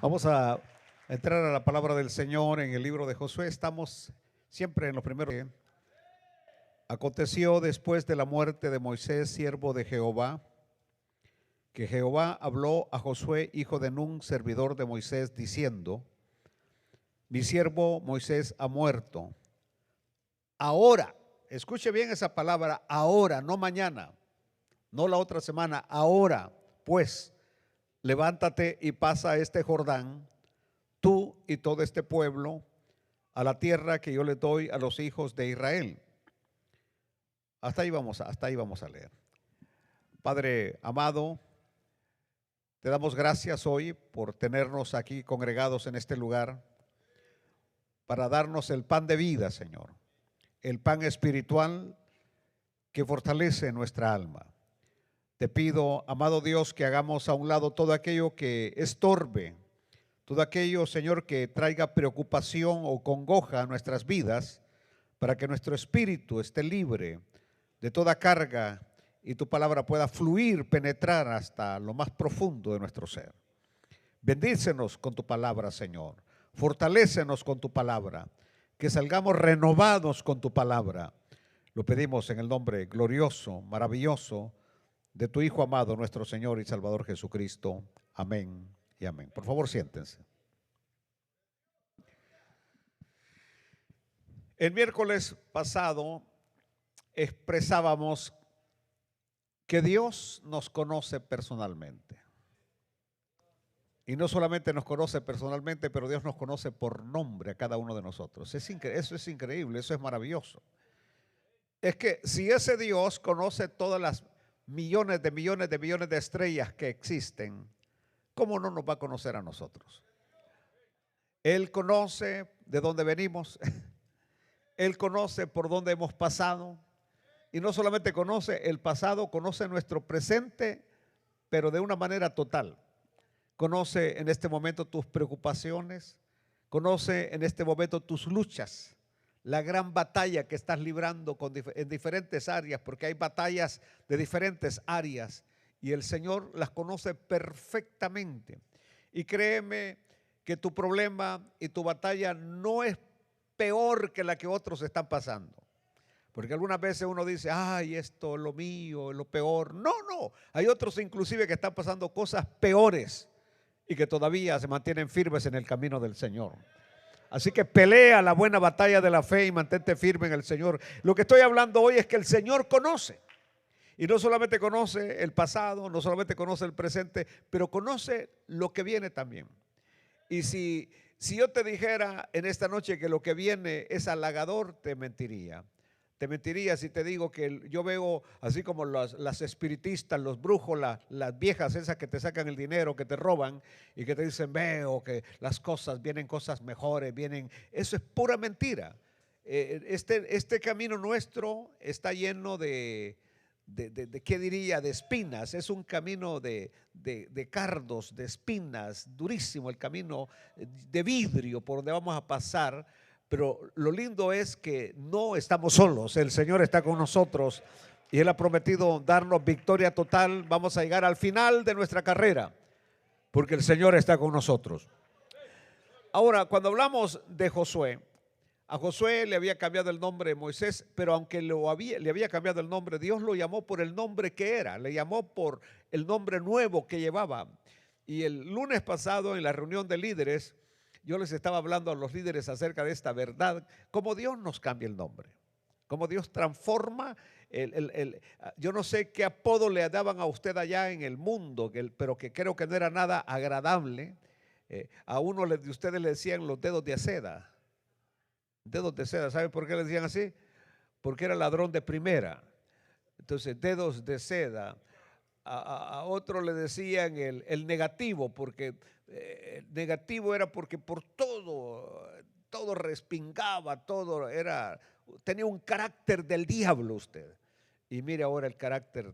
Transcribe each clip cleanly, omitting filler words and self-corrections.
Vamos a entrar a la palabra del Señor en el libro de Josué. Estamos siempre en los primeros. Aconteció después de la muerte de Moisés, siervo de Jehová, que Jehová habló a Josué, hijo de Nun, servidor de Moisés, diciendo: mi siervo Moisés ha muerto. Ahora, escuche bien esa palabra, ahora, no mañana, no la otra semana, ahora, pues, levántate y pasa este Jordán, tú y todo este pueblo, a la tierra que yo le doy a los hijos de Israel. Hasta ahí vamos a leer. Padre amado, te damos gracias hoy por tenernos aquí congregados en este lugar para darnos el pan de vida, Señor, el pan espiritual que fortalece nuestra alma. Te pido, amado Dios, que hagamos a un lado todo aquello que estorbe, todo aquello, Señor, que traiga preocupación o congoja a nuestras vidas, para que nuestro espíritu esté libre de toda carga y tu palabra pueda fluir, penetrar hasta lo más profundo de nuestro ser. Bendícenos con tu palabra, Señor. Fortalécenos con tu palabra, que salgamos renovados con tu palabra. Lo pedimos en el nombre glorioso, maravilloso de tu Hijo amado, nuestro Señor y Salvador Jesucristo. Amén y amén. Por favor, siéntense. El miércoles pasado expresábamos que Dios nos conoce personalmente. Y no solamente nos conoce personalmente, pero Dios nos conoce por nombre a cada uno de nosotros. Eso es increíble, eso es maravilloso. Es que si ese Dios conoce todas las millones de estrellas que existen, ¿cómo no nos va a conocer a nosotros? Él conoce de dónde venimos, Él conoce por dónde hemos pasado. Y no solamente conoce el pasado, conoce nuestro presente, pero de una manera total. Conoce en este momento tus preocupaciones, conoce en este momento tus luchas, la gran batalla que estás librando en diferentes áreas, porque hay batallas de diferentes áreas y el Señor las conoce perfectamente. Y créeme que tu problema y tu batalla no es peor que la que otros están pasando. Porque algunas veces uno dice, ay, esto es lo mío, es lo peor. No, no. Hay otros inclusive que están pasando cosas peores y que todavía se mantienen firmes en el camino del Señor. Así que pelea la buena batalla de la fe y mantente firme en el Señor. Lo que estoy hablando hoy es que el Señor conoce. Y no solamente conoce el pasado, no solamente conoce el presente, pero conoce lo que viene también. Y si yo te dijera en esta noche que lo que viene es halagador, te mentiría. Te mentiría si te digo que yo veo así como las espiritistas, los brujos, las viejas esas que te sacan el dinero, que te roban y que te dicen veo que las cosas, vienen cosas mejores, vienen. Eso es pura mentira. Este camino nuestro está lleno ¿qué diría? De espinas. Es un camino de cardos, de espinas, durísimo el camino de vidrio por donde vamos a pasar. Pero lo lindo es que no estamos solos, el Señor está con nosotros y Él ha prometido darnos victoria total. Vamos a llegar al final de nuestra carrera porque el Señor está con nosotros. Ahora, cuando hablamos de Josué, a Josué le había cambiado el nombre Moisés, pero aunque le había cambiado el nombre, Dios lo llamó por el nombre que era, le llamó por el nombre nuevo que llevaba. Y el lunes pasado en la reunión de líderes, yo les estaba hablando a los líderes acerca de esta verdad, cómo Dios nos cambia el nombre, cómo Dios transforma. Yo no sé qué apodo le daban a usted allá en el mundo, pero que creo que no era nada agradable. A uno de ustedes le decían los dedos de seda. Dedos de seda, ¿sabe por qué le decían así? Porque era ladrón de primera. Entonces, dedos de seda. A otro le decían el negativo, porque negativo era porque por todo respingaba, tenía un carácter del diablo usted. Y mire ahora el carácter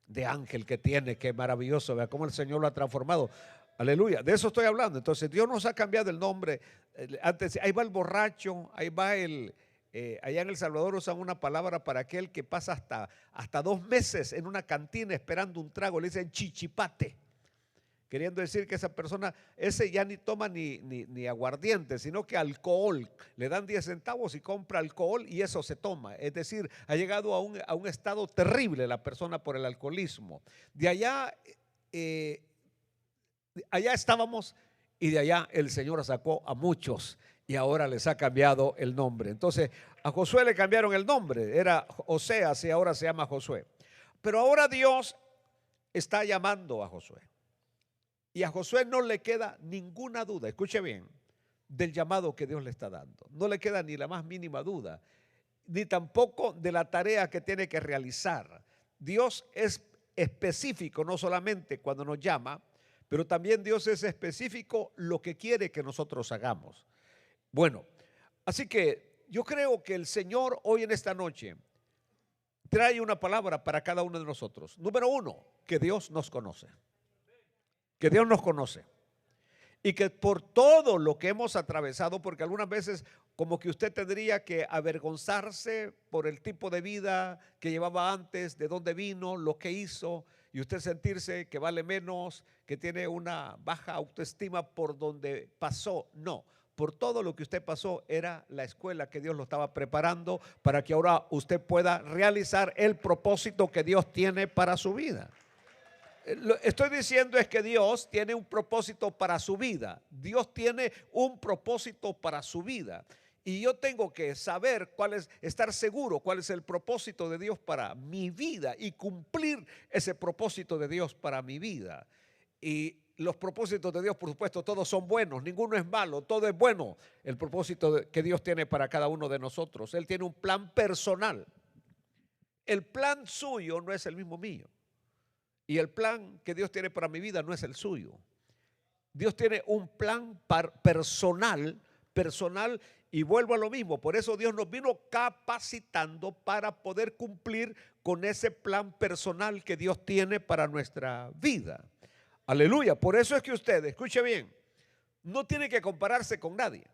de ángel que tiene, qué maravilloso, vea cómo el Señor lo ha transformado. Aleluya, de eso estoy hablando. Entonces Dios nos ha cambiado el nombre. Antes, ahí va el borracho, ahí va allá en El Salvador usan una palabra para aquel que pasa hasta 2 meses en una cantina esperando un trago, le dicen chichipate. queriendo decir que esa persona, ese ya ni toma ni aguardiente, sino que alcohol. Le dan 10 centavos y compra alcohol y eso se toma. Es decir, ha llegado a un estado terrible la persona por el alcoholismo. De allá, allá estábamos y de allá el Señor sacó a muchos y ahora les ha cambiado el nombre. Entonces, a Josué le cambiaron el nombre, era Oseas y ahora se llama Josué. Pero ahora Dios está llamando a Josué. Y a Josué no le queda ninguna duda, escuche bien, del llamado que Dios le está dando. No le queda ni la más mínima duda, ni tampoco de la tarea que tiene que realizar. Dios es específico, no solamente cuando nos llama, pero también Dios es específico lo que quiere que nosotros hagamos. Bueno, así que yo creo que el Señor hoy en esta noche trae una palabra para cada uno de nosotros. Número uno, que Dios nos conoce. Que Dios nos conoce. Y que por todo lo que hemos atravesado, porque algunas veces como que usted tendría que avergonzarse por el tipo de vida que llevaba antes, de dónde vino, lo que hizo, y usted sentirse que vale menos, que tiene una baja autoestima por donde pasó. No, por todo lo que usted pasó era la escuela que Dios lo estaba preparando para que ahora usted pueda realizar el propósito que Dios tiene para su vida. Estoy diciendo es que Dios tiene un propósito para su vida. Dios tiene un propósito para su vida. Y yo tengo que saber estar seguro cuál es el propósito de Dios para mi vida y cumplir ese propósito de Dios para mi vida. Y los propósitos de Dios, por supuesto, todos son buenos, ninguno es malo, todo es bueno. El propósito que Dios tiene para cada uno de nosotros. Él tiene un plan personal. El plan suyo no es el mismo mío. Y el plan que Dios tiene para mi vida no es el suyo. Dios tiene un plan personal, y vuelvo a lo mismo. Por eso Dios nos vino capacitando para poder cumplir con ese plan personal que Dios tiene para nuestra vida. Aleluya. Por eso es que usted, escuche bien, no tiene que compararse con nadie.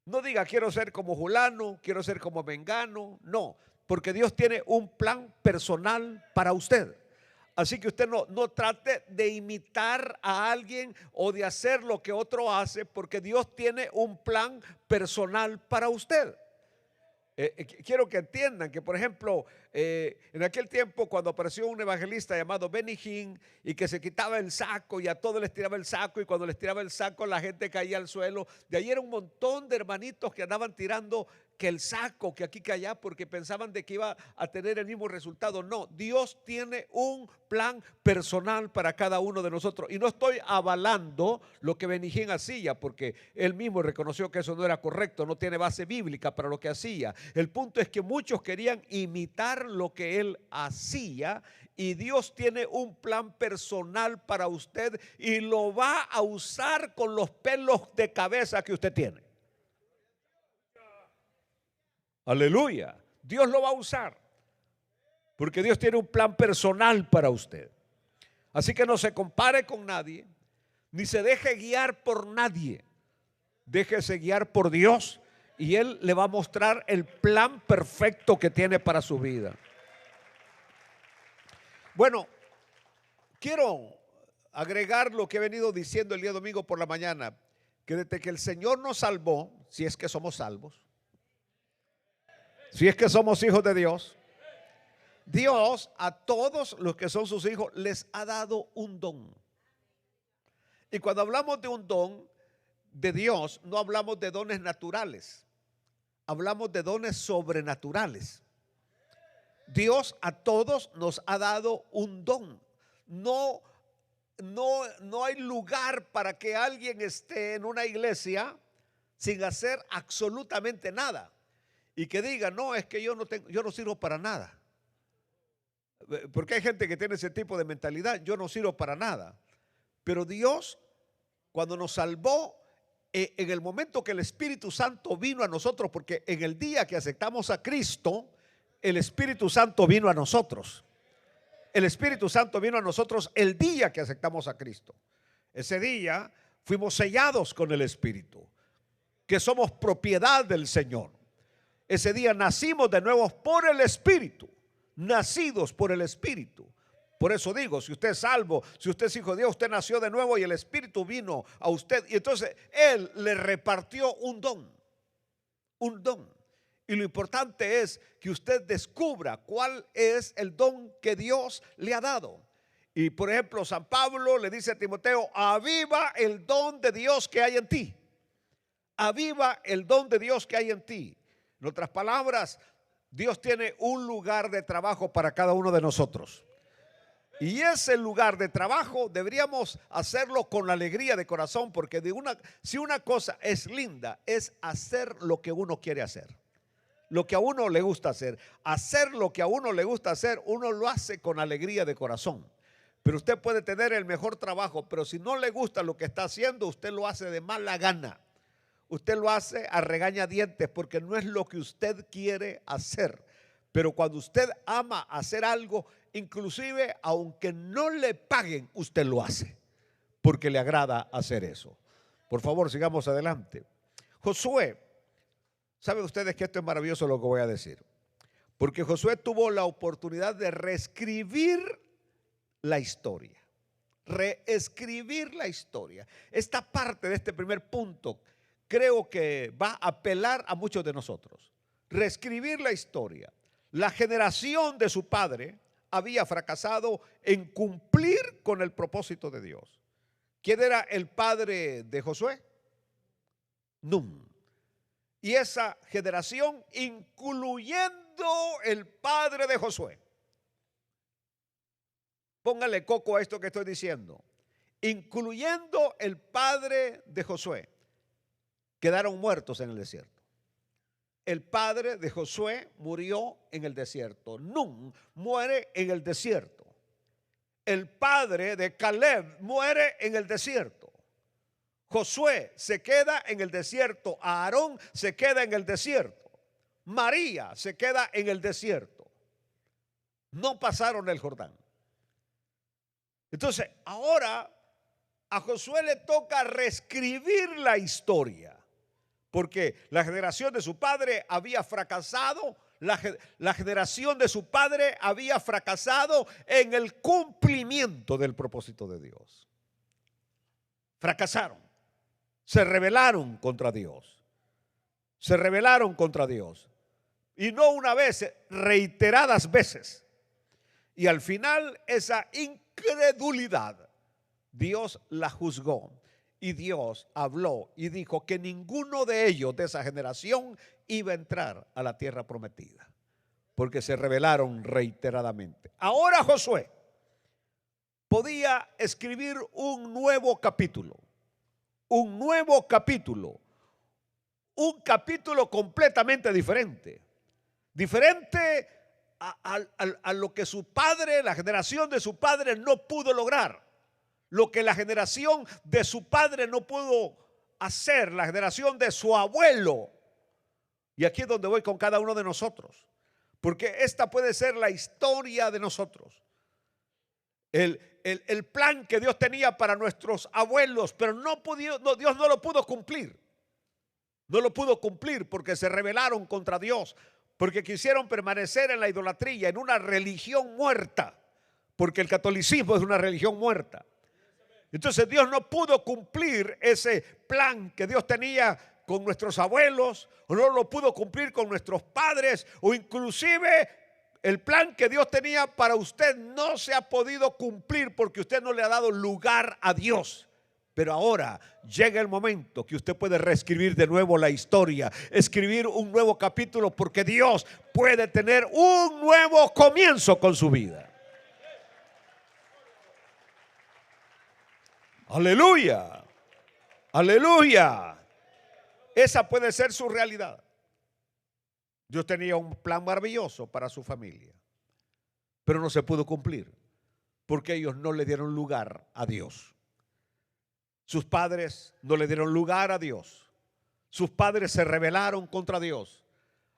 No diga quiero ser como fulano, quiero ser como mengano. No, porque Dios tiene un plan personal para usted. Así que usted no trate de imitar a alguien o de hacer lo que otro hace, porque Dios tiene un plan personal para usted. Quiero que entiendan que, por ejemplo, en aquel tiempo cuando apareció un evangelista llamado Benny Hinn y que se quitaba el saco y a todos les tiraba el saco, y cuando les tiraba el saco la gente caía al suelo. De ahí era un montón de hermanitos que andaban tirando que el saco, que aquí que allá, porque pensaban de que iba a tener el mismo resultado. No, Dios tiene un plan personal para cada uno de nosotros. Y no estoy avalando lo que Benny Hinn hacía, porque él mismo reconoció que eso no era correcto, no tiene base bíblica para lo que hacía. El punto es que muchos querían imitar lo que él hacía, y Dios tiene un plan personal para usted y lo va a usar con los pelos de cabeza que usted tiene. Aleluya. Dios lo va a usar porque Dios tiene un plan personal para usted. Así que no se compare con nadie, ni se deje guiar por nadie. Déjese guiar por Dios y Él le va a mostrar el plan perfecto que tiene para su vida. Bueno, quiero agregar lo que he venido diciendo el día domingo por la mañana, que desde que el Señor nos salvó, si es que somos salvos, si es que somos hijos de Dios, Dios a todos los que son sus hijos les ha dado un don. Y cuando hablamos de un don de Dios, no hablamos de dones naturales, hablamos de dones sobrenaturales. Dios a todos nos ha dado un don. No hay lugar para que alguien esté en una iglesia sin hacer absolutamente nada y que diga, no, es que yo no sirvo para nada. Porque hay gente que tiene ese tipo de mentalidad, yo no sirvo para nada. Pero Dios, cuando nos salvó, en el momento que el Espíritu Santo vino a nosotros, porque en el día que aceptamos a Cristo, el Espíritu Santo vino a nosotros. El Espíritu Santo vino a nosotros el día que aceptamos a Cristo. Ese día fuimos sellados con el Espíritu, que somos propiedad del Señor. Ese día nacimos de nuevo por el Espíritu, nacidos por el Espíritu. Por eso digo, si usted es salvo, si usted es hijo de Dios, usted nació de nuevo y el Espíritu vino a usted. Y entonces Él le repartió un don, un don. Y lo importante es que usted descubra cuál es el don que Dios le ha dado. Y por ejemplo, San Pablo le dice a Timoteo: aviva el don de Dios que hay en ti. Aviva el don de Dios que hay en ti. En otras palabras, Dios tiene un lugar de trabajo para cada uno de nosotros. Y ese lugar de trabajo deberíamos hacerlo con alegría de corazón, porque si una cosa es linda, es hacer lo que uno quiere hacer, lo que a uno le gusta hacer. Hacer lo que a uno le gusta hacer, uno lo hace con alegría de corazón. Pero usted puede tener el mejor trabajo, pero si no le gusta lo que está haciendo, usted lo hace de mala gana. Usted lo hace a regañadientes porque no es lo que usted quiere hacer. Pero cuando usted ama hacer algo, inclusive aunque no le paguen, usted lo hace porque le agrada hacer eso. Por favor, sigamos adelante. Josué, ¿saben ustedes que esto es maravilloso lo que voy a decir? Porque Josué tuvo la oportunidad de reescribir la historia. Reescribir la historia. Esta parte de este primer punto creo que va a apelar a muchos de nosotros. Reescribir la historia. La generación de su padre había fracasado en cumplir con el propósito de Dios. ¿Quién era el padre de Josué? Nun. Y esa generación, incluyendo el padre de Josué. Póngale coco a esto que estoy diciendo. Incluyendo el padre de Josué, quedaron muertos en el desierto. El padre de Josué murió en el desierto. Nun muere en el desierto. El padre de Caleb muere en el desierto. Josué se queda en el desierto. Aarón se queda en el desierto. María se queda en el desierto. No pasaron el Jordán. Entonces, ahora a Josué le toca reescribir la historia. Porque la generación de su padre había fracasado, la generación de su padre había fracasado en el cumplimiento del propósito de Dios. Fracasaron, se rebelaron contra Dios, se rebelaron contra Dios. Y no una vez, reiteradas veces. Y al final esa incredulidad, Dios la juzgó. Y Dios habló y dijo que ninguno de ellos, de esa generación, iba a entrar a la tierra prometida, porque se rebelaron reiteradamente. Ahora Josué podía escribir un nuevo capítulo, un capítulo completamente diferente, a lo que su padre, la generación de su padre, no pudo lograr. Lo que la generación de su padre no pudo hacer, la generación de su abuelo. Y aquí es donde voy con cada uno de nosotros, porque esta puede ser la historia de nosotros. El plan que Dios tenía para nuestros abuelos, pero Dios no lo pudo cumplir. No lo pudo cumplir porque se rebelaron contra Dios, porque quisieron permanecer en la idolatría, en una religión muerta, porque el catolicismo es una religión muerta. Entonces Dios no pudo cumplir ese plan que Dios tenía con nuestros abuelos, o no lo pudo cumplir con nuestros padres, o inclusive el plan que Dios tenía para usted no se ha podido cumplir porque usted no le ha dado lugar a Dios. Pero ahora llega el momento que usted puede reescribir de nuevo la historia, escribir un nuevo capítulo, porque Dios puede tener un nuevo comienzo con su vida. Aleluya, aleluya. Esa puede ser su realidad. Dios tenía un plan maravilloso para su familia, pero no se pudo cumplir porque ellos no le dieron lugar a Dios. Sus padres no le dieron lugar a Dios. Sus padres se rebelaron contra Dios.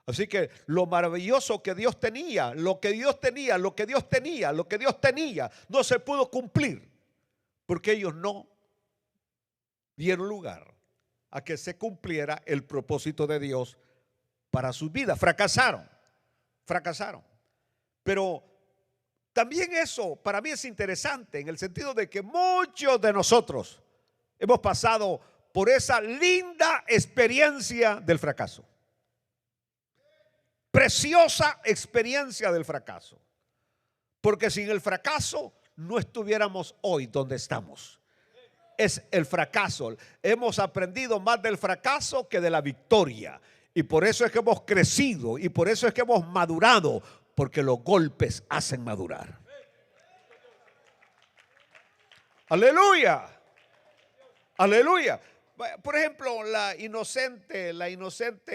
Así que lo maravilloso que Dios tenía, lo que Dios tenía, no se pudo cumplir porque ellos no dieron lugar a que se cumpliera el propósito de Dios para sus vidas. Fracasaron. Pero también eso para mí es interesante en el sentido de que muchos de nosotros hemos pasado por esa linda experiencia del fracaso. Preciosa experiencia del fracaso. Porque sin el fracaso no estuviéramos hoy donde estamos. Es el fracaso. Hemos aprendido más del fracaso que de la victoria. Y por eso es que hemos crecido y por eso es que hemos madurado. Porque los golpes hacen madurar. Aleluya. Aleluya. Por ejemplo, la inocente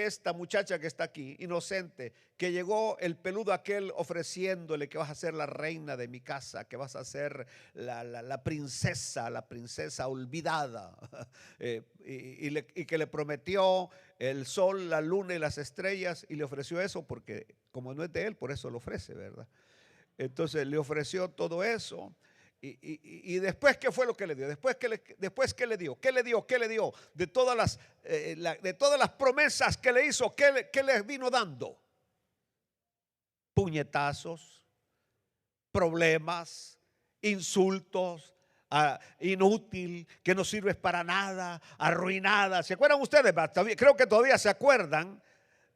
esta muchacha que está aquí, inocente, que llegó el peludo aquel ofreciéndole que vas a ser la reina de mi casa, que vas a ser la princesa olvidada, y que le prometió el sol, la luna y las estrellas, y le ofreció eso porque como no es de él, por eso lo ofrece, ¿verdad? Entonces le ofreció todo eso. Y después, ¿qué fue lo que le dio? Después, ¿qué le dio? ¿Qué le dio? ¿Qué le dio? De todas las promesas que le hizo, ¿qué le vino dando? Puñetazos, problemas, insultos, inútil, que no sirves para nada, arruinada. ¿Se acuerdan ustedes? Creo que todavía se acuerdan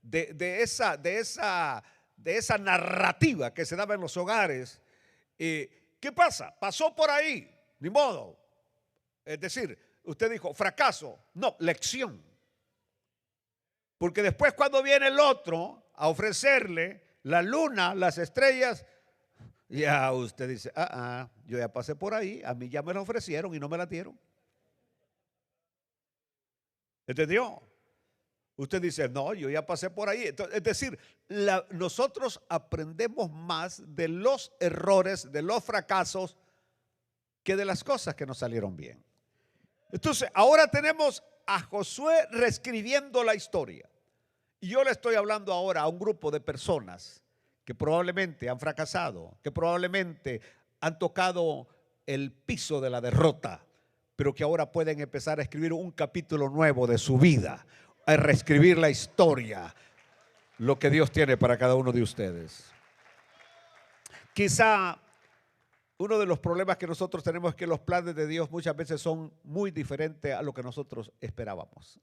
de esa narrativa que se daba en los hogares. ¿Qué pasa? Pasó por ahí, ni modo. Es decir, usted dijo fracaso, no, lección. Porque después cuando viene el otro a ofrecerle la luna, las estrellas, ya usted dice, yo ya pasé por ahí, a mí ya me la ofrecieron y no me la dieron. ¿Entendió? Usted dice, no, yo ya pasé por ahí. Entonces, es decir, nosotros aprendemos más de los errores, de los fracasos, que de las cosas que nos salieron bien. Entonces, ahora tenemos a Josué reescribiendo la historia. Y yo le estoy hablando ahora a un grupo de personas que probablemente han fracasado, que probablemente han tocado el piso de la derrota, pero que ahora pueden empezar a escribir un capítulo nuevo de su vida, a reescribir la historia, lo que Dios tiene para cada uno de ustedes. Quizá uno de los problemas que nosotros tenemos es que los planes de Dios muchas veces son muy diferentes a lo que nosotros esperábamos.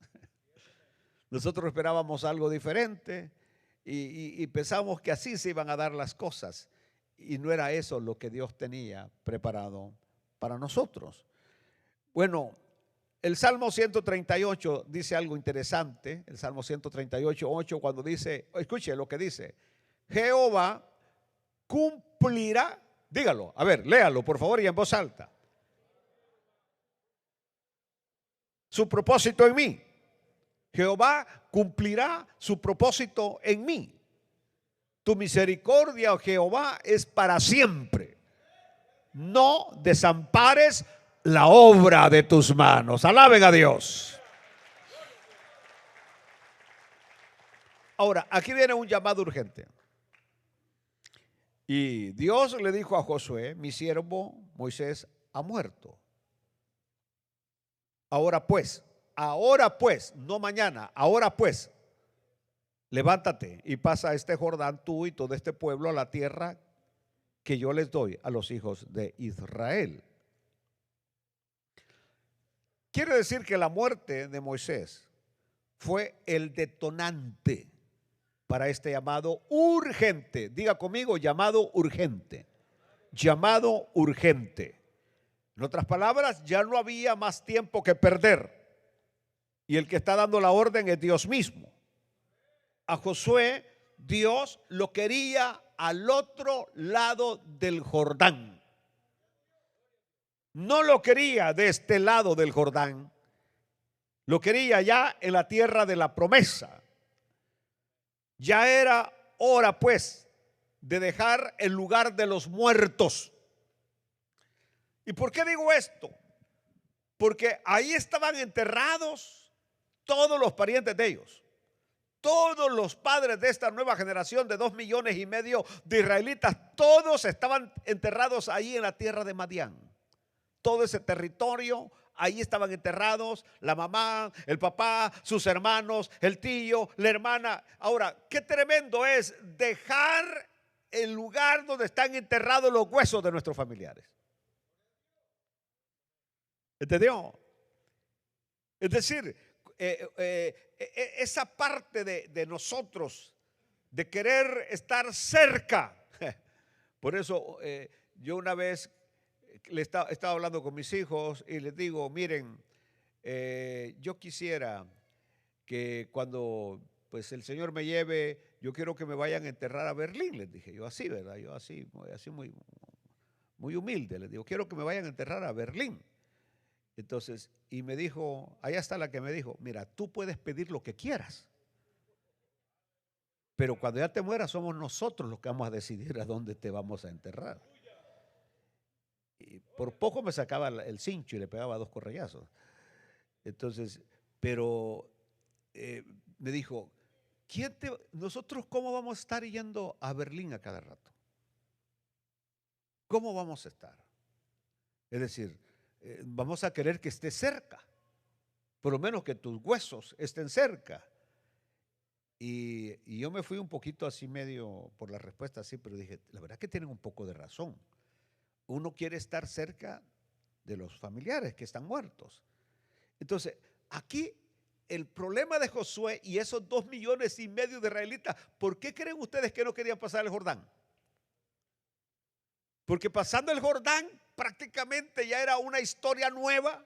Nosotros esperábamos algo diferente y pensamos que así se iban a dar las cosas, y no era eso lo que Dios tenía preparado para nosotros. Bueno, el Salmo 138 dice algo interesante. El Salmo 138, 8, cuando dice, escuche lo que dice: Jehová cumplirá, dígalo, a ver, léalo por favor y en voz alta, su propósito en mí. Jehová cumplirá su propósito en mí. Tu misericordia, oh Jehová, es para siempre. No desampares la obra de tus manos. Alaben a Dios. Ahora, aquí viene un llamado urgente. Y Dios le dijo a Josué: mi siervo Moisés ha muerto. Ahora pues, no mañana, ahora pues, levántate y pasa este Jordán, tú y todo este pueblo, a la tierra que yo les doy a los hijos de Israel. Quiere decir que la muerte de Moisés fue el detonante para este llamado urgente. Diga conmigo, llamado urgente. Llamado urgente. En otras palabras, ya no había más tiempo que perder. Y el que está dando la orden es Dios mismo. A Josué, Dios lo quería al otro lado del Jordán. No lo quería de este lado del Jordán. Lo quería ya en la tierra de la promesa. Ya era hora pues de dejar el lugar de los muertos. ¿Y por qué digo esto? Porque ahí estaban enterrados todos los parientes de ellos. Todos los padres de esta nueva generación de 2,5 millones de israelitas, todos estaban enterrados ahí en la tierra de Madián. Todo ese territorio, ahí estaban enterrados la mamá, el papá, sus hermanos, el tío, la hermana. Ahora, qué tremendo es dejar el lugar donde están enterrados los huesos de nuestros familiares. ¿Entendió? Es decir, esa parte de nosotros, de querer estar cerca. Por eso yo una vez estaba hablando con mis hijos y les digo, miren, yo quisiera que cuando pues el Señor me lleve, yo quiero que me vayan a enterrar a Berlín, les dije, yo así, ¿verdad? Yo así muy humilde, les digo, quiero que me vayan a enterrar a Berlín. Entonces, y me dijo, allá está la que me dijo, mira, tú puedes pedir lo que quieras, pero cuando ya te mueras somos nosotros los que vamos a decidir a dónde te vamos a enterrar. Y por poco me sacaba el cincho y le pegaba 2 correazos. Entonces, pero me dijo, nosotros cómo vamos a estar yendo a Berlín a cada rato? ¿Cómo vamos a estar? Es decir, vamos a querer que esté cerca, por lo menos que tus huesos estén cerca. Y yo me fui un poquito así medio por la respuesta así, pero dije, la verdad que tienen un poco de razón. Uno quiere estar cerca de los familiares que están muertos. Entonces, aquí el problema de Josué y esos 2,5 millones de israelitas, ¿por qué creen ustedes que no querían pasar el Jordán? Porque pasando el Jordán prácticamente ya era una historia nueva,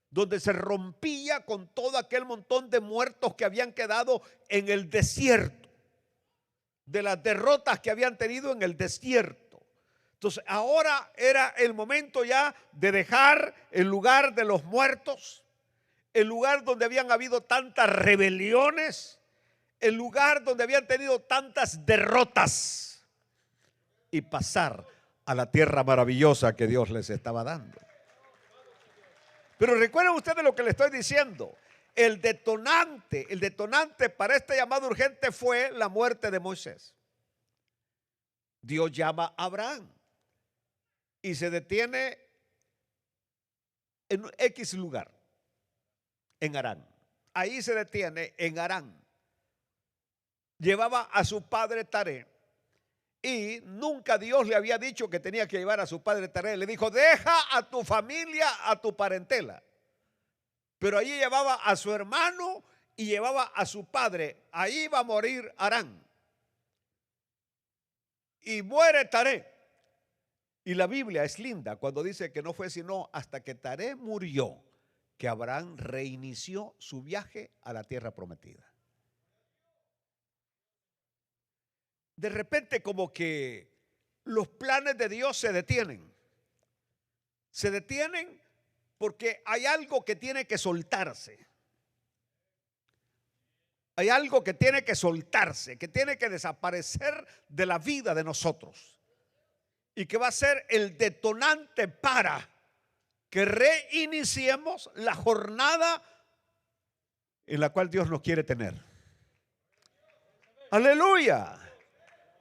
donde se rompía con todo aquel montón de muertos que habían quedado en el desierto, de las derrotas que habían tenido en el desierto. Entonces ahora era el momento ya de dejar el lugar de los muertos, el lugar donde habían habido tantas rebeliones, el lugar donde habían tenido tantas derrotas, y pasar a la tierra maravillosa que Dios les estaba dando. Pero recuerden ustedes lo que le estoy diciendo. El detonante para este llamado urgente fue la muerte de Moisés. Dios llama a Abraham y se detiene en X lugar, en Harán. Ahí se detiene en Harán. Llevaba a su padre Taré. Y nunca Dios le había dicho que tenía que llevar a su padre Taré. Le dijo, deja a tu familia, a tu parentela. Pero allí llevaba a su hermano y llevaba a su padre. Ahí va a morir Harán. Y muere Taré. Y la Biblia es linda cuando dice que no fue sino hasta que Taré murió que Abraham reinició su viaje a la tierra prometida. De repente como que los planes de Dios se detienen. Se detienen porque hay algo que tiene que soltarse. Hay algo que tiene que soltarse, que tiene que desaparecer de la vida de nosotros. Y que va a ser el detonante para que reiniciemos la jornada en la cual Dios nos quiere tener. Aleluya.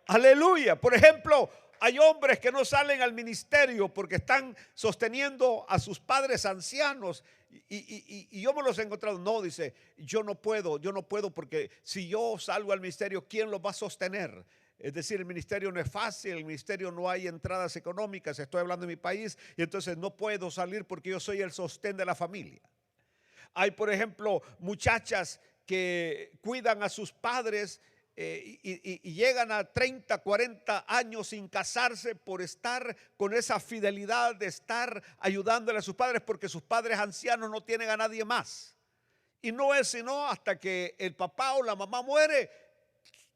Aleluya. Por ejemplo, hay hombres que no salen al ministerio porque están sosteniendo a sus padres ancianos y yo me los he encontrado. No, dice, yo no puedo porque si yo salgo al ministerio, ¿quién los va a sostener? Es decir, el ministerio no es fácil, el ministerio no hay entradas económicas, estoy hablando de mi país y entonces no puedo salir porque yo soy el sostén de la familia. Hay, por ejemplo, muchachas que cuidan a sus padres y llegan a 30, 40 años sin casarse por estar con esa fidelidad de estar ayudándole a sus padres porque sus padres ancianos no tienen a nadie más. Y no es sino hasta que el papá o la mamá muere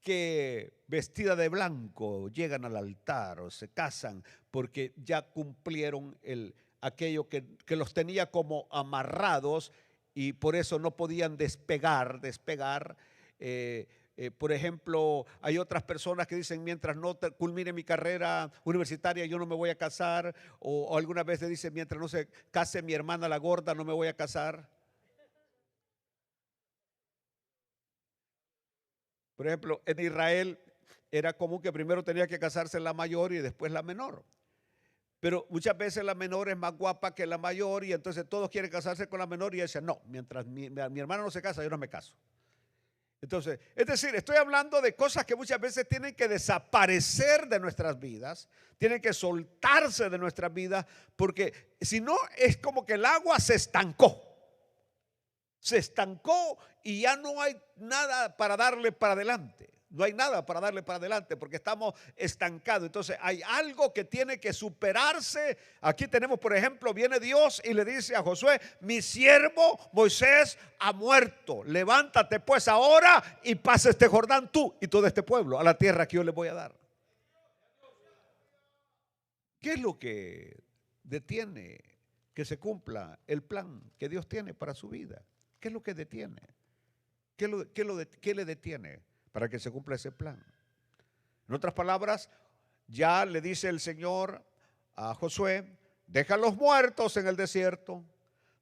que vestida de blanco llegan al altar o se casan porque ya cumplieron aquello que los tenía como amarrados y por eso no podían despegar. Por ejemplo, hay otras personas que dicen, mientras no culmine mi carrera universitaria, yo no me voy a casar. O alguna vez le dicen, mientras no se case mi hermana la gorda, no me voy a casar. Por ejemplo, en Israel era común que primero tenía que casarse la mayor y después la menor. Pero muchas veces la menor es más guapa que la mayor y entonces todos quieren casarse con la menor y ella dice, no, mientras mi hermana no se casa, yo no me caso. Entonces, es decir, estoy hablando de cosas que muchas veces tienen que desaparecer de nuestras vidas, tienen que soltarse de nuestras vidas, porque si no es como que el agua se estancó y ya no hay nada para darle para adelante. No hay nada para darle para adelante porque estamos estancados. Entonces hay algo que tiene que superarse. Aquí tenemos, por ejemplo, viene Dios y le dice a Josué: mi siervo Moisés ha muerto. Levántate pues ahora y pasa este Jordán tú y todo este pueblo a la tierra que yo les voy a dar. ¿Qué es lo que detiene que se cumpla el plan que Dios tiene para su vida? ¿Qué es lo que detiene? ¿Qué le detiene para que se cumpla ese plan? En otras palabras, ya le dice el Señor a Josué: deja los muertos en el desierto,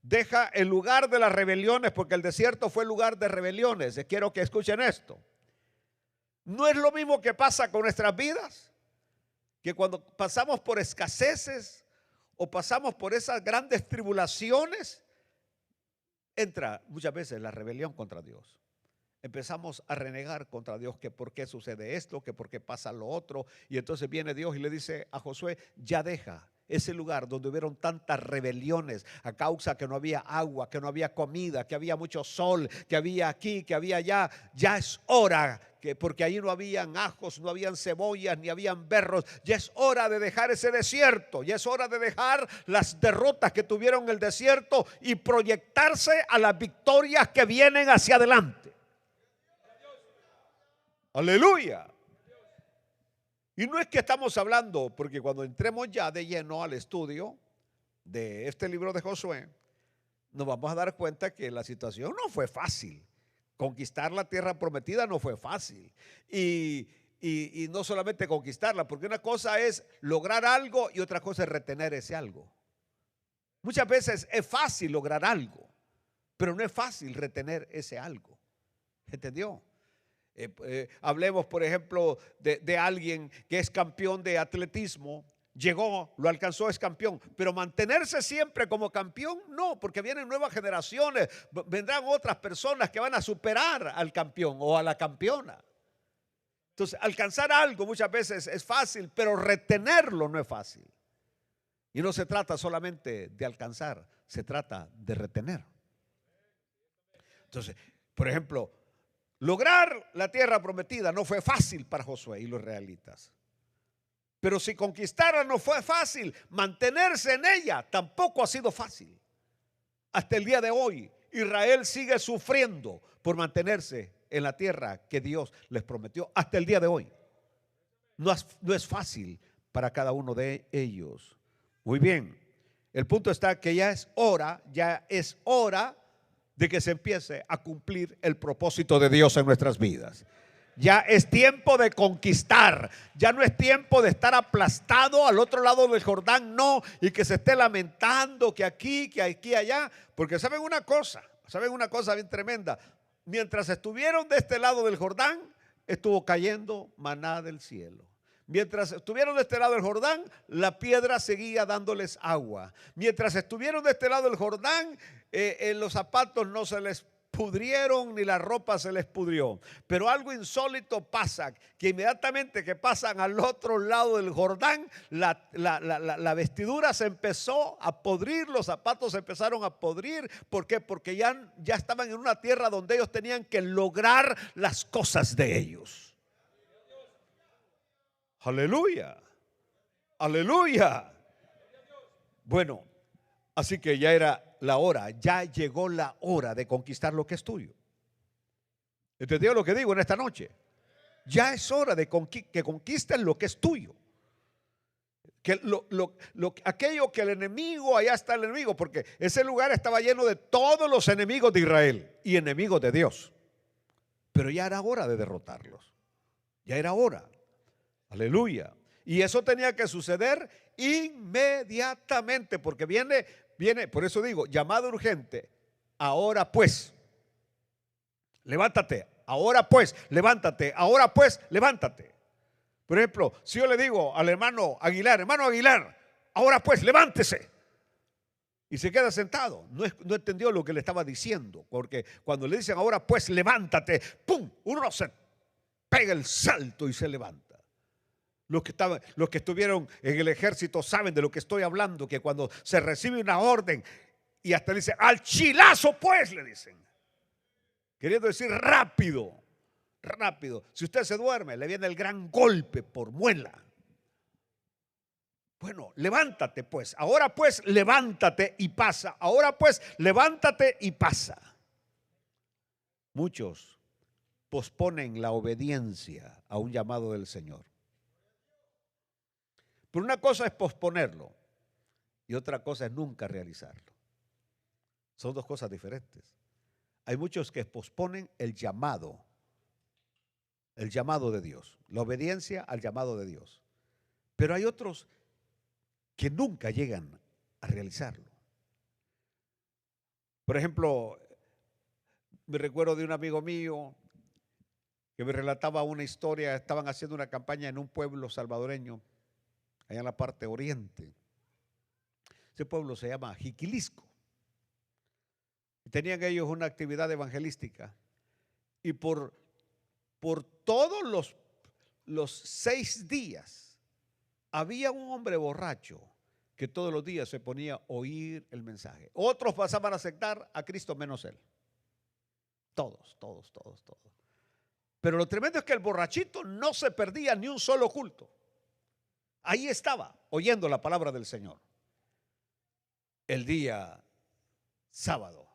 deja el lugar de las rebeliones, porque el desierto fue el lugar de rebeliones. Quiero que escuchen esto. No es lo mismo que pasa con nuestras vidas, que cuando pasamos por escaseces o pasamos por esas grandes tribulaciones, entra muchas veces la rebelión contra Dios. Empezamos a renegar contra Dios, que por qué sucede esto, que por qué pasa lo otro. Y entonces viene Dios y le dice a Josué: ya deja ese lugar donde hubieron tantas rebeliones a causa que no había agua, que no había comida, que había mucho sol, que había aquí, que había allá. Ya es hora, porque ahí no habían ajos, no habían cebollas, ni habían berros. Ya es hora de dejar ese desierto, ya es hora de dejar las derrotas que tuvieron en el desierto y proyectarse a las victorias que vienen hacia adelante. Aleluya. Y no es que estamos hablando, porque cuando entremos ya de lleno al estudio de este libro de Josué, nos vamos a dar cuenta que la situación no fue fácil. Conquistar la tierra prometida no fue fácil. Y no solamente conquistarla, porque una cosa es lograr algo y otra cosa es retener ese algo. Muchas veces es fácil lograr algo, pero no es fácil retener ese algo. ¿Entendió? Hablemos, por ejemplo, de alguien que es campeón de atletismo. Llegó, lo alcanzó, es campeón, pero mantenerse siempre como campeón, no, porque vienen nuevas generaciones, vendrán otras personas que van a superar al campeón o a la campeona. Entonces, alcanzar algo muchas veces es fácil, pero retenerlo no es fácil. Y no se trata solamente de alcanzar, se trata de retener. Entonces, por ejemplo, lograr la tierra prometida no fue fácil para Josué y los israelitas. Pero si conquistarla no fue fácil, mantenerse en ella tampoco ha sido fácil. Hasta el día de hoy, Israel sigue sufriendo por mantenerse en la tierra que Dios les prometió. Hasta el día de hoy. No es fácil para cada uno de ellos. Muy bien. El punto está que ya es hora de que se empiece a cumplir el propósito de Dios en nuestras vidas. Ya es tiempo de conquistar. Ya no es tiempo de estar aplastado al otro lado del Jordán, no, y que se esté lamentando que aquí, allá. Porque saben una cosa bien tremenda. Mientras estuvieron de este lado del Jordán, estuvo cayendo maná del cielo. Mientras estuvieron de este lado del Jordán, la piedra seguía dándoles agua. Mientras estuvieron de este lado del Jordán, los zapatos no se les pudrieron ni la ropa se les pudrió. Pero algo insólito pasa, que inmediatamente que pasan al otro lado del Jordán, la vestidura se empezó a podrir, los zapatos se empezaron a podrir. ¿Por qué? Porque ya estaban en una tierra donde ellos tenían que lograr las cosas de ellos. Aleluya, aleluya. Bueno, así que ya era la hora, ya llegó la hora de conquistar lo que es tuyo. ¿Entendió lo que digo en esta noche? Ya es hora de que conquisten lo que es tuyo. Que aquello que el enemigo, allá está el enemigo, porque ese lugar estaba lleno de todos los enemigos de Israel y enemigos de Dios. Pero ya era hora de derrotarlos. Ya era hora. Aleluya. Y eso tenía que suceder inmediatamente, porque viene, por eso digo, llamado urgente. Ahora pues, levántate. Ahora pues, levántate. Ahora pues, levántate. Por ejemplo, si yo le digo al hermano Aguilar, ahora pues, levántese. Y se queda sentado. No entendió lo que le estaba diciendo. Porque cuando le dicen ahora pues levántate, ¡pum! Uno se pega el salto y se levanta. Los que estuvieron en el ejército saben de lo que estoy hablando. Que cuando se recibe una orden y hasta le dicen al chilazo pues, le dicen. Queriendo decir rápido, rápido. Si usted se duerme, le viene el gran golpe por muela. Bueno, levántate pues. Ahora pues levántate y pasa. Ahora pues levántate y pasa. Muchos posponen la obediencia a un llamado del Señor. Pero una cosa es posponerlo y otra cosa es nunca realizarlo. Son dos cosas diferentes. Hay muchos que posponen el llamado de Dios, la obediencia al llamado de Dios. Pero hay otros que nunca llegan a realizarlo. Por ejemplo, me recuerdo de un amigo mío que me relataba una historia. Estaban haciendo una campaña en un pueblo salvadoreño, allá en la parte oriente. Ese pueblo se llama Jiquilisco. Y tenían ellos una actividad evangelística. Y por todos los 6 días había un hombre borracho que todos los días se ponía a oír el mensaje. Otros pasaban a aceptar a Cristo menos él. Todos. Pero lo tremendo es que el borrachito no se perdía ni un solo culto. Ahí estaba, oyendo la palabra del Señor. El día sábado,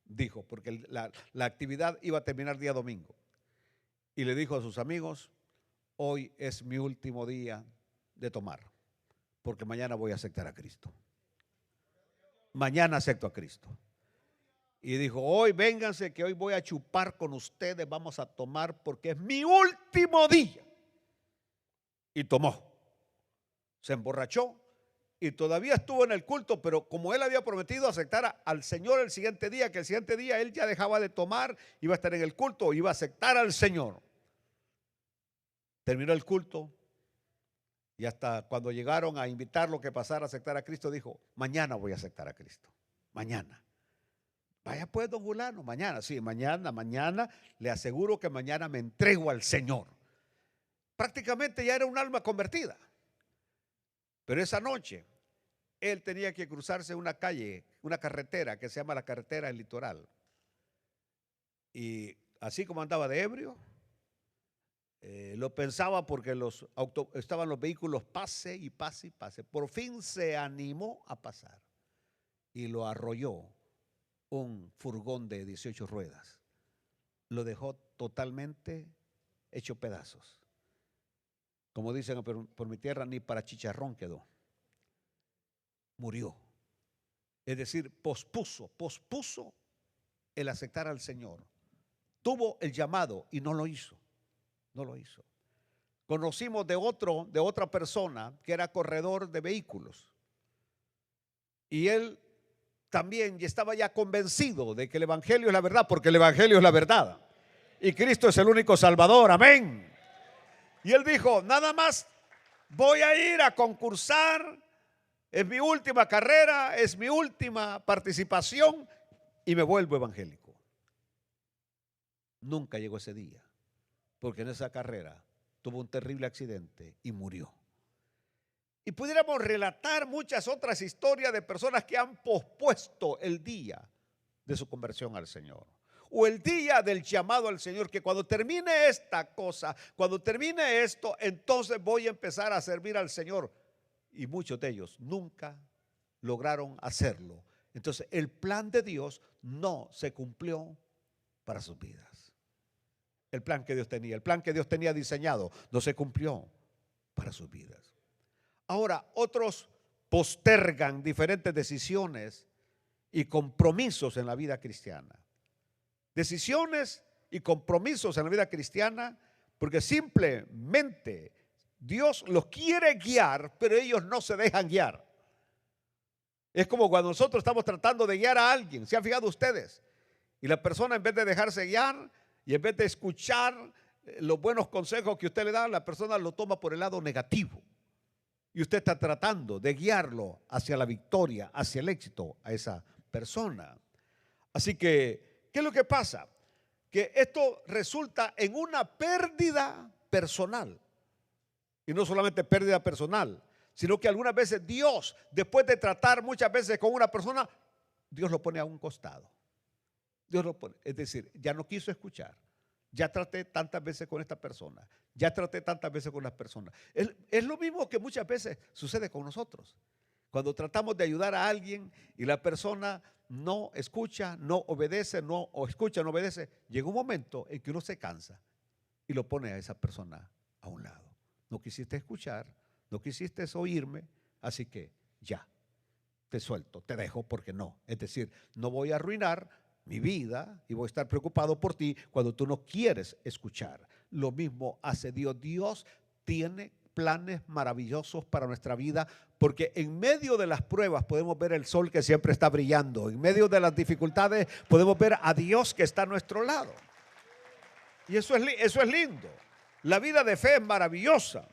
dijo, porque la actividad iba a terminar día domingo. Y le dijo a sus amigos, hoy es mi último día de tomar, porque mañana voy a aceptar a Cristo. Mañana acepto a Cristo. Y dijo, hoy vénganse que hoy voy a chupar con ustedes, vamos a tomar porque es mi último día. Y tomó. Se emborrachó y todavía estuvo en el culto, pero como él había prometido aceptar al Señor el siguiente día, que el siguiente día él ya dejaba de tomar, iba a estar en el culto, iba a aceptar al Señor. Terminó el culto. Y hasta cuando llegaron a invitarlo que pasara a aceptar a Cristo, dijo, mañana voy a aceptar a Cristo. Mañana. Vaya pues, don fulano, mañana. Sí, mañana, le aseguro que mañana me entrego al Señor. Prácticamente ya era un alma convertida. Pero esa noche, él tenía que cruzarse una calle, una carretera que se llama la carretera del Litoral. Y así como andaba de ebrio, lo pensaba porque estaban los vehículos pase y pase y pase. Por fin se animó a pasar y lo arrolló un furgón de 18 ruedas. Lo dejó totalmente hecho pedazos. Como dicen por mi tierra, ni para chicharrón quedó. Murió. Es decir, pospuso el aceptar al Señor. Tuvo el llamado y no lo hizo. No lo hizo. Conocimos de otra persona que era corredor de vehículos. Y él también estaba ya convencido de que el evangelio es la verdad, porque el evangelio es la verdad. Y Cristo es el único Salvador. Amén. Y él dijo, nada más voy a ir a concursar. Es mi última carrera, es mi última participación y me vuelvo evangélico. Nunca llegó ese día. Porque en esa carrera tuvo un terrible accidente y murió. Y pudiéramos relatar muchas otras historias de personas que han pospuesto el día de su conversión al Señor. O el día del llamado al Señor, que cuando termine esta cosa, cuando termine esto, entonces voy a empezar a servir al Señor. Y muchos de ellos nunca lograron hacerlo. Entonces el plan de Dios no se cumplió para sus vidas. El plan que Dios tenía diseñado, no se cumplió para sus vidas. Ahora, otros postergan diferentes decisiones y compromisos en la vida cristiana. Decisiones y compromisos en la vida cristiana, porque simplemente Dios los quiere guiar, pero ellos no se dejan guiar. Es como cuando nosotros estamos tratando de guiar a alguien, ¿se han fijado ustedes? Y la persona, en vez de dejarse guiar y en vez de escuchar los buenos consejos que usted le da, la persona lo toma por el lado negativo. Y usted está tratando de guiarlo hacia la victoria, hacia el éxito a esa persona. Así que, ¿qué es lo que pasa? Que esto resulta en una pérdida personal. Y no solamente pérdida personal, sino que algunas veces Dios, después de tratar muchas veces con una persona, Dios lo pone a un costado. Dios lo pone, es decir, ya no quiso escuchar. Ya traté tantas veces con esta persona. Ya traté tantas veces con las personas. Es lo mismo que muchas veces sucede con nosotros. Cuando tratamos de ayudar a alguien y la persona no escucha, no obedece, o escucha, no obedece, llega un momento en que uno se cansa y lo pone a esa persona a un lado. No quisiste escuchar, no quisiste oírme, así que ya, te suelto, te dejo porque no. Es decir, no voy a arruinar mi vida y voy a estar preocupado por ti cuando tú no quieres escuchar. Lo mismo hace Dios. Dios tiene planes maravillosos para nuestra vida, porque en medio de las pruebas podemos ver el sol que siempre está brillando. En medio de las dificultades podemos ver a Dios que está a nuestro lado. Y eso es lindo. La vida de fe es maravillosa.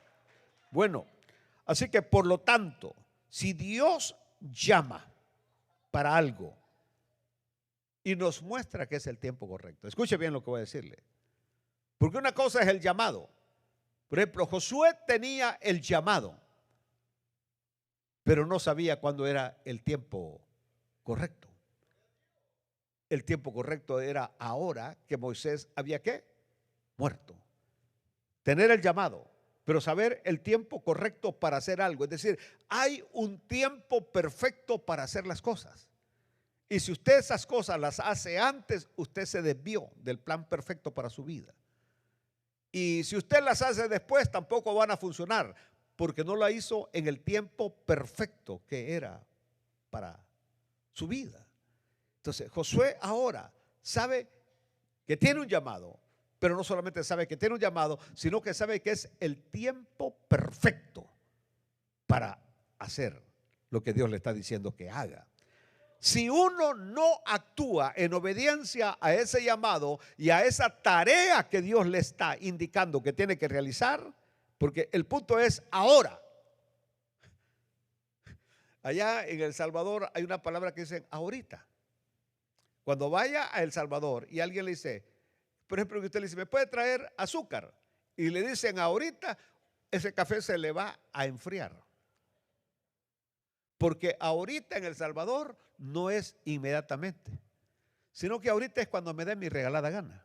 Bueno, así que por lo tanto, si Dios llama para algo y nos muestra que es el tiempo correcto, escuche bien lo que voy a decirle, porque una cosa es el llamado. Por ejemplo, Josué tenía el llamado, pero no sabía cuándo era el tiempo correcto. El tiempo correcto era ahora que Moisés había ¿qué? Muerto. Tener el llamado, pero saber el tiempo correcto para hacer algo. Es decir, hay un tiempo perfecto para hacer las cosas. Y si usted esas cosas las hace antes, usted se desvió del plan perfecto para su vida. Y si usted las hace después, tampoco van a funcionar, porque no la hizo en el tiempo perfecto que era para su vida. Entonces, Josué ahora sabe que tiene un llamado, pero no solamente sabe que tiene un llamado, sino que sabe que es el tiempo perfecto para hacer lo que Dios le está diciendo que haga. Si uno no actúa en obediencia a ese llamado y a esa tarea que Dios le está indicando que tiene que realizar, porque el punto es ahora. Allá en El Salvador hay una palabra que dicen ahorita. Cuando vaya a El Salvador y alguien le dice, por ejemplo, que usted le dice, ¿me puede traer azúcar? Y le dicen ahorita, ese café se le va a enfriar. Porque ahorita en El Salvador no es inmediatamente, sino que ahorita es cuando me dé mi regalada gana.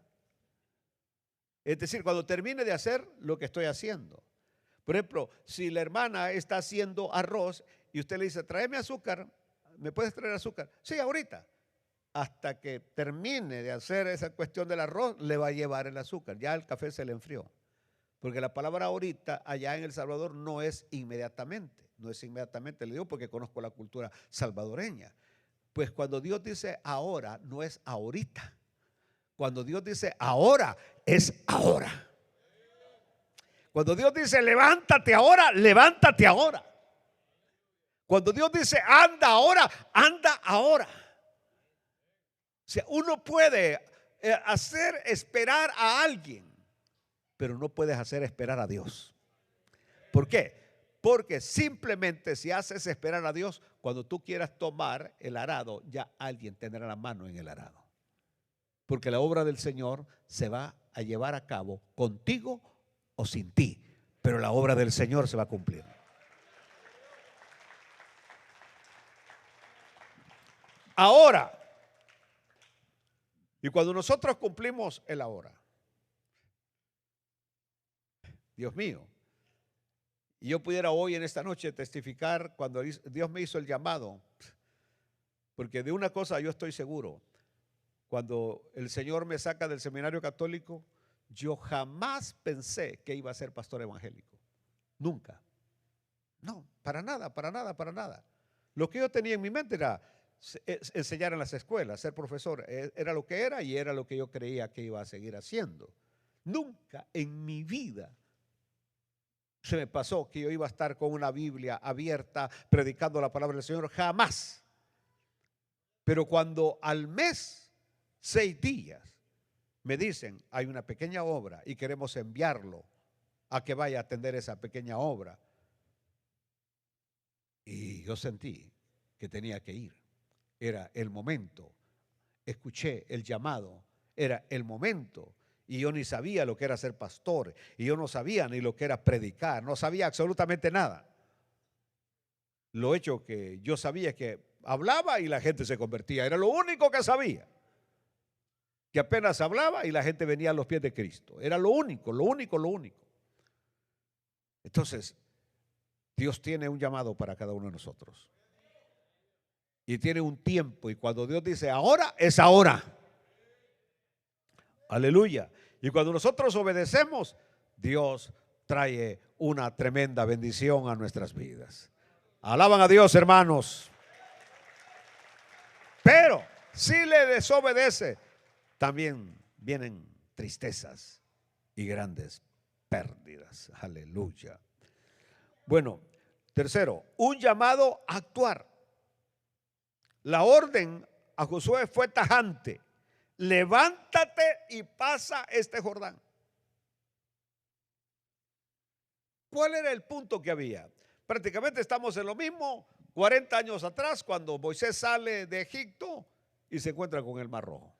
Es decir, cuando termine de hacer lo que estoy haciendo. Por ejemplo, si la hermana está haciendo arroz y usted le dice, tráeme azúcar, ¿me puedes traer azúcar? Sí, ahorita. Hasta que termine de hacer esa cuestión del arroz, le va a llevar el azúcar. Ya el café se le enfrió. Porque la palabra ahorita allá en El Salvador no es inmediatamente. No es inmediatamente, le digo porque conozco la cultura salvadoreña. Pues cuando Dios dice ahora, no es ahorita. Cuando Dios dice ahora, es ahora. Cuando Dios dice levántate ahora, levántate ahora. Cuando Dios dice anda ahora, anda ahora. O sea, uno puede hacer esperar a alguien, pero no puedes hacer esperar a Dios. ¿Por qué? Porque simplemente si haces esperar a Dios, cuando tú quieras tomar el arado, ya alguien tendrá la mano en el arado. Porque la obra del Señor se va a llevar a cabo contigo o sin ti, pero la obra del Señor se va a cumplir. Ahora, y cuando nosotros cumplimos el ahora, Dios mío, y yo pudiera hoy en esta noche testificar cuando Dios me hizo el llamado, porque de una cosa yo estoy seguro, cuando el Señor me saca del seminario católico, yo jamás pensé que iba a ser pastor evangélico, nunca, no, para nada, para nada, para nada. Lo que yo tenía en mi mente era enseñar en las escuelas, ser profesor, era lo que era y era lo que yo creía que iba a seguir haciendo. Nunca en mi vida se me pasó que yo iba a estar con una Biblia abierta predicando la palabra del Señor, jamás. Pero cuando al mes, 6 días, me dicen, hay una pequeña obra y queremos enviarlo a que vaya a atender esa pequeña obra. Y yo sentí que tenía que ir. Era el momento. Escuché el llamado. Era el momento. Y yo ni sabía lo que era ser pastor. Y yo no sabía ni lo que era predicar. No sabía absolutamente nada. Lo hecho que yo sabía que hablaba y la gente se convertía. Era lo único que sabía. Que apenas hablaba y la gente venía a los pies de Cristo. Era lo único, lo único, lo único. Entonces, Dios tiene un llamado para cada uno de nosotros. Y tiene un tiempo. Y cuando Dios dice ahora, es ahora. Aleluya. Y cuando nosotros obedecemos, Dios trae una tremenda bendición a nuestras vidas. Alaban a Dios, hermanos. Pero si le desobedece, también vienen tristezas y grandes pérdidas. Aleluya. Bueno, tercero, un llamado a actuar. La orden a Josué fue tajante. Levántate y pasa este Jordán. ¿Cuál era el punto que había? Prácticamente estamos en lo mismo 40 años atrás, cuando Moisés sale de Egipto y se encuentra con el Mar Rojo.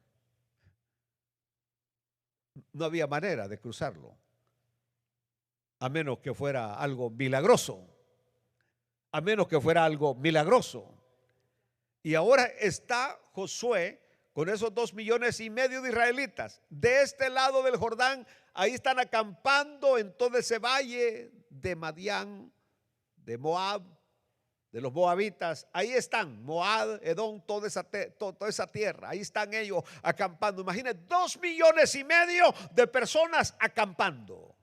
No había manera de cruzarlo, a menos que fuera algo milagroso. A menos que fuera algo milagroso. Y ahora está Josué con esos 2,5 millones de israelitas de este lado del Jordán. Ahí están acampando en todo ese valle de Madián, de Moab, de los moabitas. Ahí están, Moab, Edom, toda esa tierra. Ahí están ellos acampando. Imaginen, 2,5 millones de personas acampando.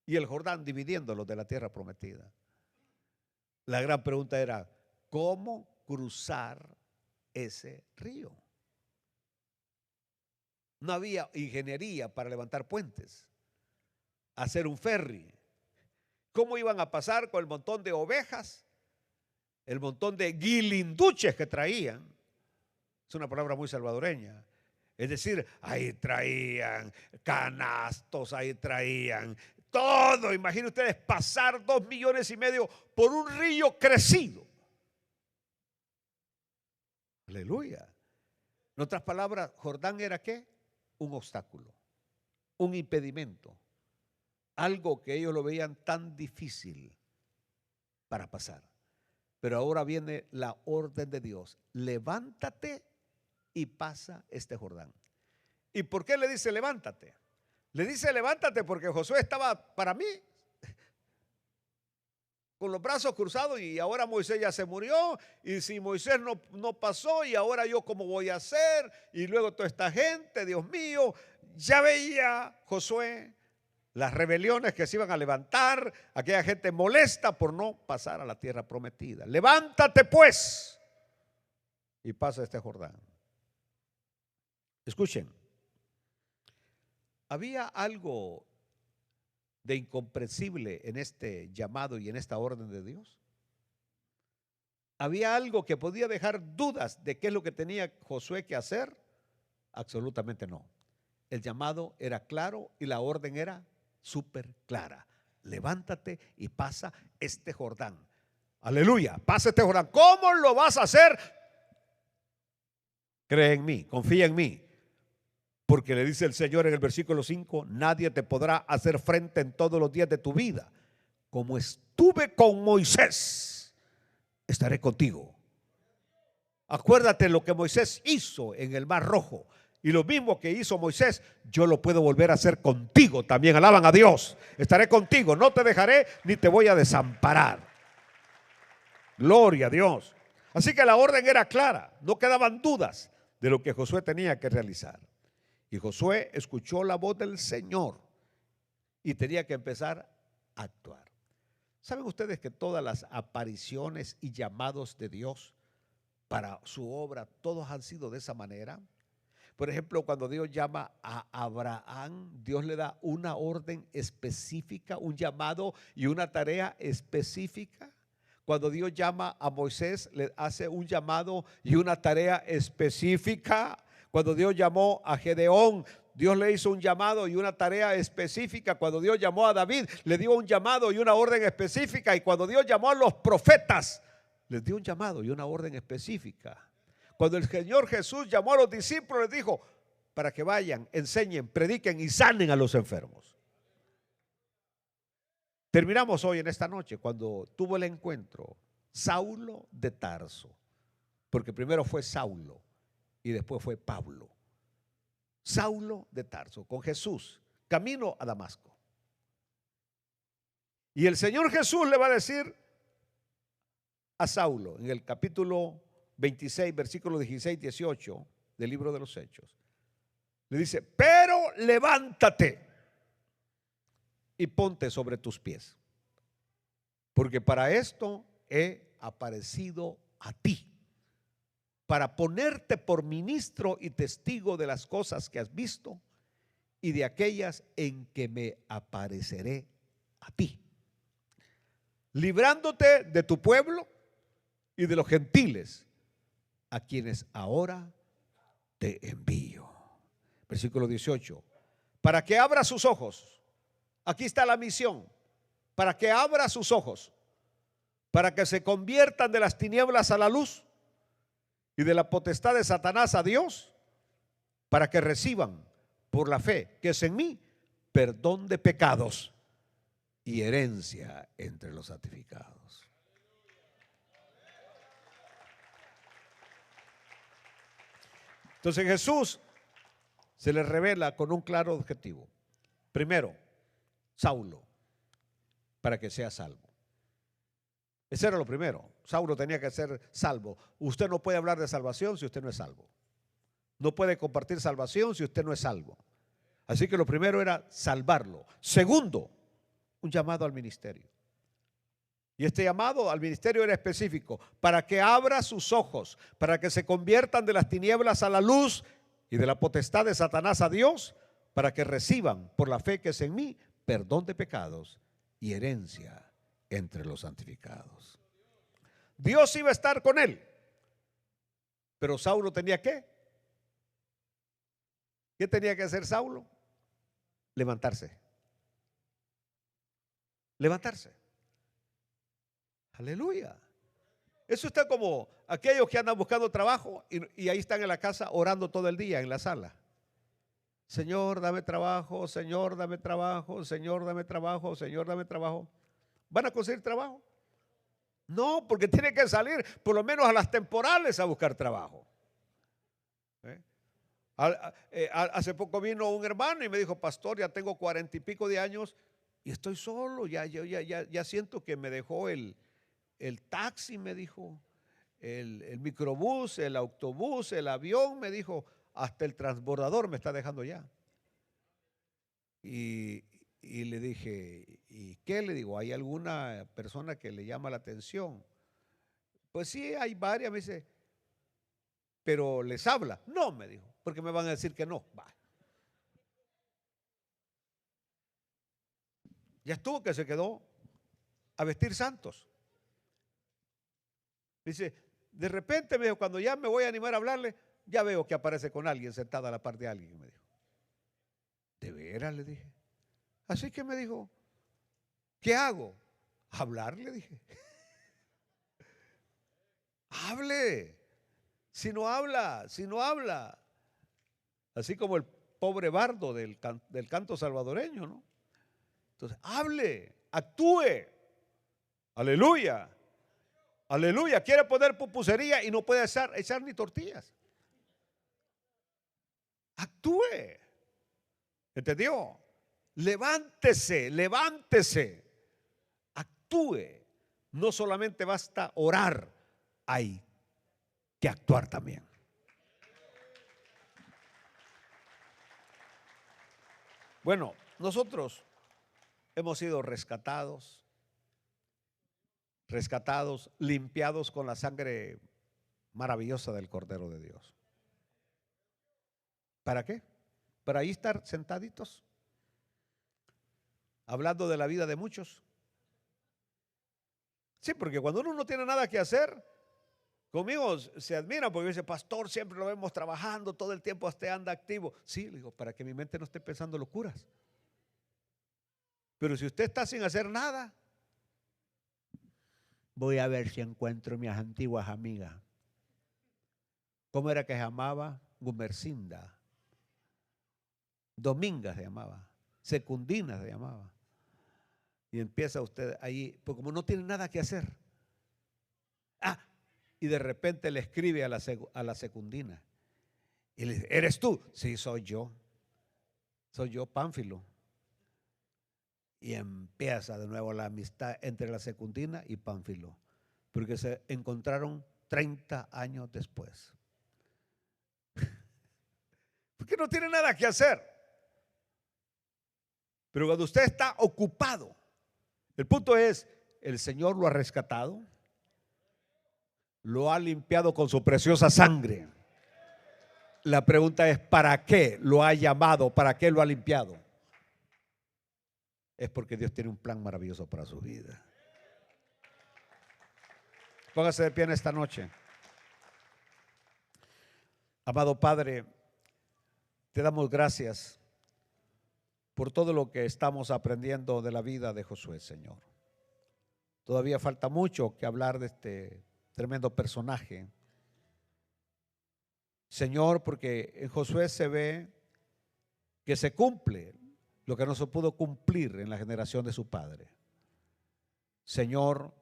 Y el Jordán dividiéndolos de la tierra prometida. La gran pregunta era, ¿cómo cruzar ese río? No había ingeniería para levantar puentes, hacer un ferry. ¿Cómo iban a pasar con el montón de ovejas, el montón de guilinduches que traían? Es una palabra muy salvadoreña. Es decir, ahí traían canastos, ahí traían todo. Imaginen ustedes pasar 2,5 millones por un río crecido. Aleluya. En otras palabras, Jordán era ¿qué? Un obstáculo, un impedimento, algo que ellos lo veían tan difícil para pasar. Pero ahora viene la orden de Dios: levántate y pasa este Jordán. ¿Y por qué le dice levántate? Le dice levántate porque Josué estaba, para mí, con los brazos cruzados, y ahora Moisés ya se murió, y si Moisés no pasó, y ahora yo cómo voy a hacer, y luego toda esta gente, Dios mío. Ya veía Josué las rebeliones que se iban a levantar, aquella gente molesta por no pasar a la tierra prometida. Levántate pues y pasa este Jordán. Escuchen, había algo de incomprensible en este llamado y en esta orden de Dios. ¿Había algo que podía dejar dudas de qué es lo que tenía Josué que hacer? Absolutamente no. El llamado era claro y la orden era súper clara. Levántate y pasa este Jordán. Aleluya, pasa este Jordán. ¿Cómo lo vas a hacer? Cree en mí, confía en mí. Porque le dice el Señor en el versículo 5, nadie te podrá hacer frente en todos los días de tu vida. Como estuve con Moisés, estaré contigo. Acuérdate lo que Moisés hizo en el Mar Rojo. Y lo mismo que hizo Moisés, yo lo puedo volver a hacer contigo también. Alaban a Dios. Estaré contigo, no te dejaré ni te voy a desamparar. Gloria a Dios. Así que la orden era clara, no quedaban dudas de lo que Josué tenía que realizar. Y Josué escuchó la voz del Señor y tenía que empezar a actuar. ¿Saben ustedes que todas las apariciones y llamados de Dios para su obra, todos han sido de esa manera? Por ejemplo, cuando Dios llama a Abraham, Dios le da una orden específica, un llamado y una tarea específica. Cuando Dios llama a Moisés, le hace un llamado y una tarea específica. Cuando Dios llamó a Gedeón, Dios le hizo un llamado y una tarea específica. Cuando Dios llamó a David, le dio un llamado y una orden específica. Y cuando Dios llamó a los profetas, les dio un llamado y una orden específica. Cuando el Señor Jesús llamó a los discípulos, les dijo, para que vayan, enseñen, prediquen y sanen a los enfermos. Terminamos hoy en esta noche cuando tuvo el encuentro Saulo de Tarso, porque primero fue Saulo y después fue Pablo. Saulo de Tarso con Jesús, camino a Damasco. Y el Señor Jesús le va a decir a Saulo en el capítulo 26, versículos 16, 18 del libro de los Hechos. Le dice, pero levántate y ponte sobre tus pies, porque para esto he aparecido a ti, para ponerte por ministro y testigo de las cosas que has visto y de aquellas en que me apareceré a ti, librándote de tu pueblo y de los gentiles, a quienes ahora te envío. Versículo 18, para que abra sus ojos. Aquí está la misión, para que abra sus ojos, para que se conviertan de las tinieblas a la luz y de la potestad de Satanás a Dios, para que reciban por la fe que es en mí perdón de pecados y herencia entre los santificados. Entonces Jesús se le revela con un claro objetivo. Primero, Saulo, para que sea salvo. Ese era lo primero. Saulo tenía que ser salvo. Usted no puede hablar de salvación si usted no es salvo. No puede compartir salvación si usted no es salvo. Así que lo primero era salvarlo. Segundo, un llamado al ministerio. Y este llamado al ministerio era específico, para que abra sus ojos, para que se conviertan de las tinieblas a la luz y de la potestad de Satanás a Dios, para que reciban por la fe que es en mí perdón de pecados y herencia entre los santificados. Dios iba a estar con él, pero Saulo tenía ¿qué? ¿Qué tenía que hacer Saulo? Levantarse. Levantarse. Aleluya. Eso está como aquellos que andan buscando trabajo y ahí están en la casa orando todo el día en la sala. Señor, dame trabajo, Señor, dame trabajo, Señor, dame trabajo, Señor, dame trabajo. ¿Van a conseguir trabajo? No, porque tiene que salir por lo menos a las temporales a buscar trabajo. Hace poco vino un hermano y me dijo, pastor, ya tengo 40 y pico de años y estoy solo, ya siento que me dejó el taxi, me dijo, el microbús, el autobús, el avión, me dijo, hasta el transbordador me está dejando ya. Y le dije, ¿y qué? Le digo, ¿hay alguna persona que le llama la atención? Pues sí, hay varias, me dice, pero ¿les habla? No, me dijo, porque me van a decir que no. Va. Ya estuvo que se quedó a vestir santos. Dice, de repente me dijo, cuando ya me voy a animar a hablarle, ya veo que aparece con alguien sentada a la par de alguien, me dijo. ¿De veras? Le dije. Así que me dijo, ¿qué hago? Hablar, le dije. Hable. Si no habla, si no habla. Así como el pobre bardo del canto salvadoreño, ¿no? Entonces, hable, actúe. Aleluya. Aleluya. Quiere poner pupusería y no puede echar ni tortillas. Actúe. ¿Entendió? Levántese, levántese. Actúe. No solamente basta orar, hay que actuar también. Bueno, nosotros hemos sido rescatados, limpiados con la sangre maravillosa del Cordero de Dios. ¿Para qué? Para ahí estar sentaditos, hablando de la vida de muchos. Sí, porque cuando uno no tiene nada que hacer, Conmigo se admira porque dice, pastor, siempre lo vemos trabajando, todo el tiempo usted anda activo. Sí, le digo, para que mi mente no esté pensando locuras. Pero si usted está sin hacer nada, voy a ver si encuentro mis antiguas amigas. ¿Cómo era que se llamaba? Gumercinda. Dominga se llamaba. Secundina se llamaba. Y empieza usted ahí, pues como no tiene nada que hacer. Y de repente le escribe a la secundina. Y le dice, ¿eres tú? Sí, soy yo. Soy yo, Pánfilo. Y empieza de nuevo la amistad entre la secundina y Pánfilo. Porque se encontraron 30 años después. Porque no tiene nada que hacer. Pero cuando usted está ocupado, el punto es, el Señor lo ha rescatado, lo ha limpiado con su preciosa sangre. La pregunta es, ¿para qué lo ha llamado? ¿Para qué lo ha limpiado? Es porque Dios tiene un plan maravilloso para su vida. Póngase de pie en esta noche. Amado Padre, te damos gracias por todo lo que estamos aprendiendo de la vida de Josué, Señor. Todavía falta mucho que hablar de este tremendo personaje, Señor, porque en Josué se ve que se cumple lo que no se pudo cumplir en la generación de su padre. Señor,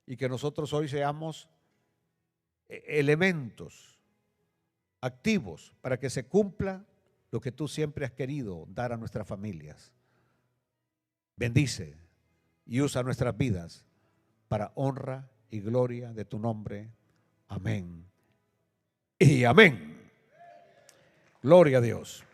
y que nosotros hoy seamos elementos activos para que se cumpla lo que tú siempre has querido dar a nuestras familias. Bendice y usa nuestras vidas para honra y gloria de tu nombre. Amén y amén. Gloria a Dios.